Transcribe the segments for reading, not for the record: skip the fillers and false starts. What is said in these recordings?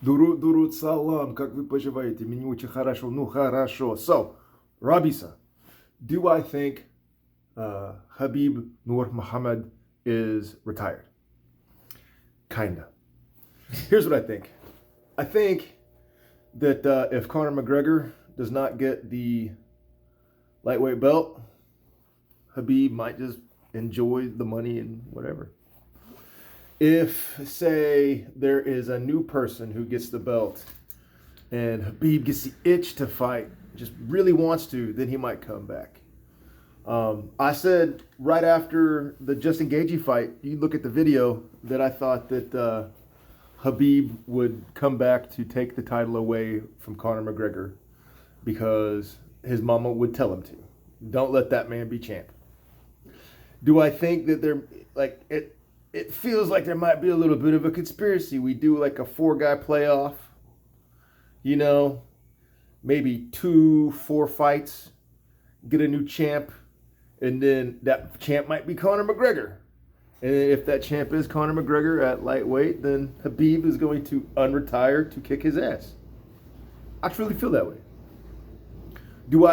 Дурут салам, как вы поживаете? Мне очень хорошо. Ну, хорошо. So, Rabisa, do I think Khabib Nurmagomedov is retired? Kinda. Here's what I think. I think that if Conor McGregor does not get the lightweight belt, Khabib might just enjoy the money and whatever. If, say, there is a new person who gets the belt and Khabib gets the itch to fight, just really wants to, then he might come back. I said right after the Justin Gaethje fight, you look at the video, that I thought that Khabib would come back to take the title away from Conor McGregor because his mama would tell him to. Don't let that man be champ. Do I think that they're like it? It feels like there might be a little bit of a conspiracy. We do like a 4-guy playoff, you know, maybe 2-4 fights, get a new champ, and then that champ might be Conor McGregor. And if that champ is Conor McGregor at lightweight, then Khabib is going to unretire to kick his ass. I truly feel that way. Do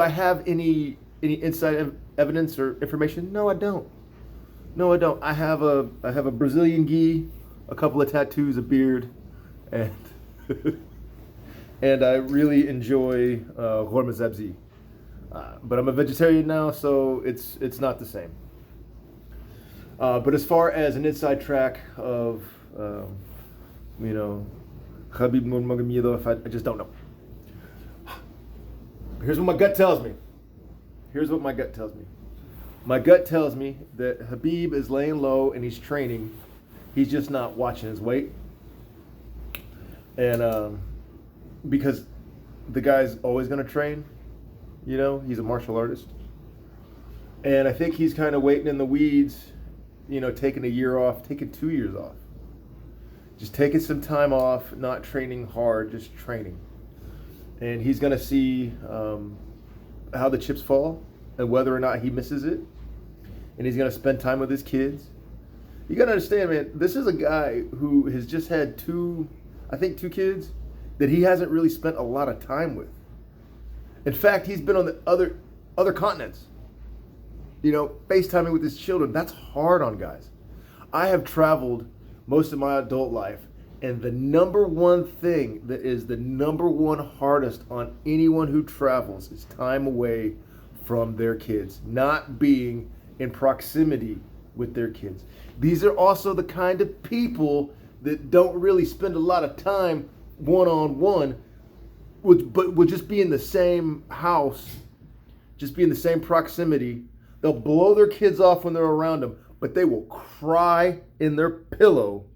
I have any inside evidence or information? No, I don't. No, I don't. I have a Brazilian gi, a couple of tattoos, a beard, and and I really enjoy hormozebzi. But I'm a vegetarian now, so it's not the same. But as far as an inside track of Khabib Nurmagomedov, I just don't know. Here's what my gut tells me. My gut tells me that Khabib is laying low and he's training. He's just not watching his weight. And because the guy's always going to train, you know, he's a martial artist. And I think he's kind of waiting in the weeds, you know, taking a year off, taking 2 years off. Just taking some time off, not training hard, just training. And he's going to see how the chips fall and whether or not he misses it. And he's going to spend time with his kids. You got to understand, man, this is a guy who has just had two kids that he hasn't really spent a lot of time with. In fact, he's been on the other continents, you know, FaceTiming with his children. That's hard on guys. I have traveled most of my adult life, and the number one thing that is the number one hardest on anyone who travels is time away from their kids, not being in proximity with their kids. These are also the kind of people that don't really spend a lot of time one-on-one, but would just be in the same house, just be in the same proximity. They'll blow their kids off when they're around them, but they will cry in their pillow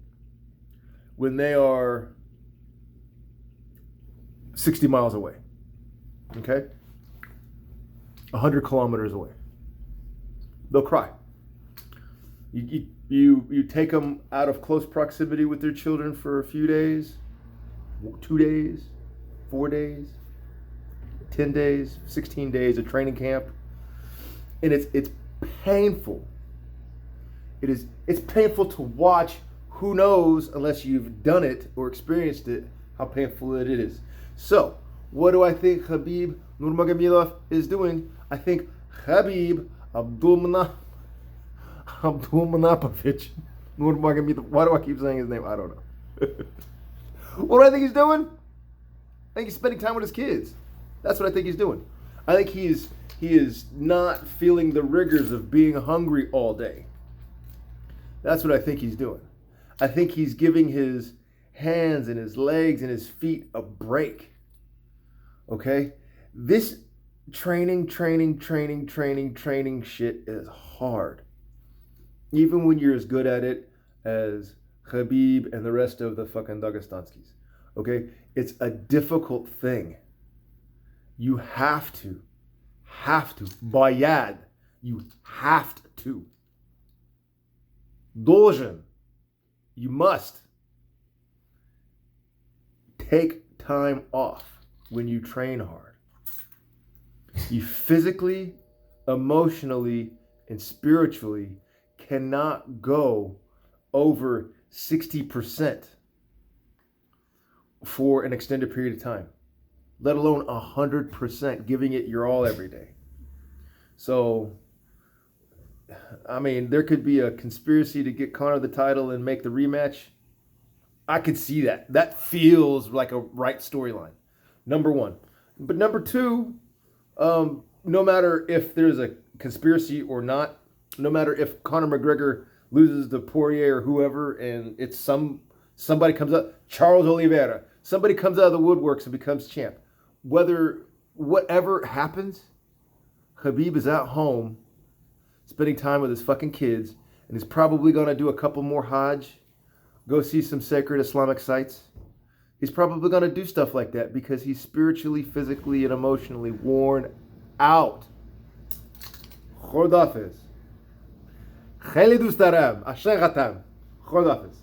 when they are 60 miles away, okay? 100 kilometers away. They'll cry. You take them out of close proximity with their children for a few days, 2 days, 4 days, 10 days, 16 days of training camp, and it's painful. It's painful to watch. Who knows, unless you've done it or experienced it, how painful it is. So, what do I think Khabib Nurmagomedov is doing? I think Khabib Abdulmanapovich Nurmagomedov. Why do I keep saying his name? I don't know. What do I think he's doing? I think he's spending time with his kids. That's what I think he's doing. I think he is not feeling the rigors of being hungry all day. That's what I think he's doing. I think he's giving his hands and his legs and his feet a break. Okay? This training shit is hard. Even when you're as good at it as Khabib and the rest of the fucking Dagестанскis. Okay? It's a difficult thing. You have to. Bayad. You have to. Должен. You must take time off when you train hard. You physically, emotionally, and spiritually cannot go over 60%. for an extended period of time, let alone 100% giving it your all every day. So, I mean, there could be a conspiracy to get Conor the title and make the rematch. I could see that. That feels like a right storyline. Number one. But number two, no matter if there's a conspiracy or not, no matter if Conor McGregor loses to Poirier or whoever, and it's somebody comes up, Charles Oliveira, somebody comes out of the woodworks and becomes champ. Whatever happens, Khabib is at home spending time with his fucking kids, and he's probably going to do a couple more Hajj, go see some sacred Islamic sites. He's probably going to do stuff like that because he's spiritually, physically, and emotionally worn out. خداحافظ. خیلی دوست دارم. عشقتم. خداحافظ.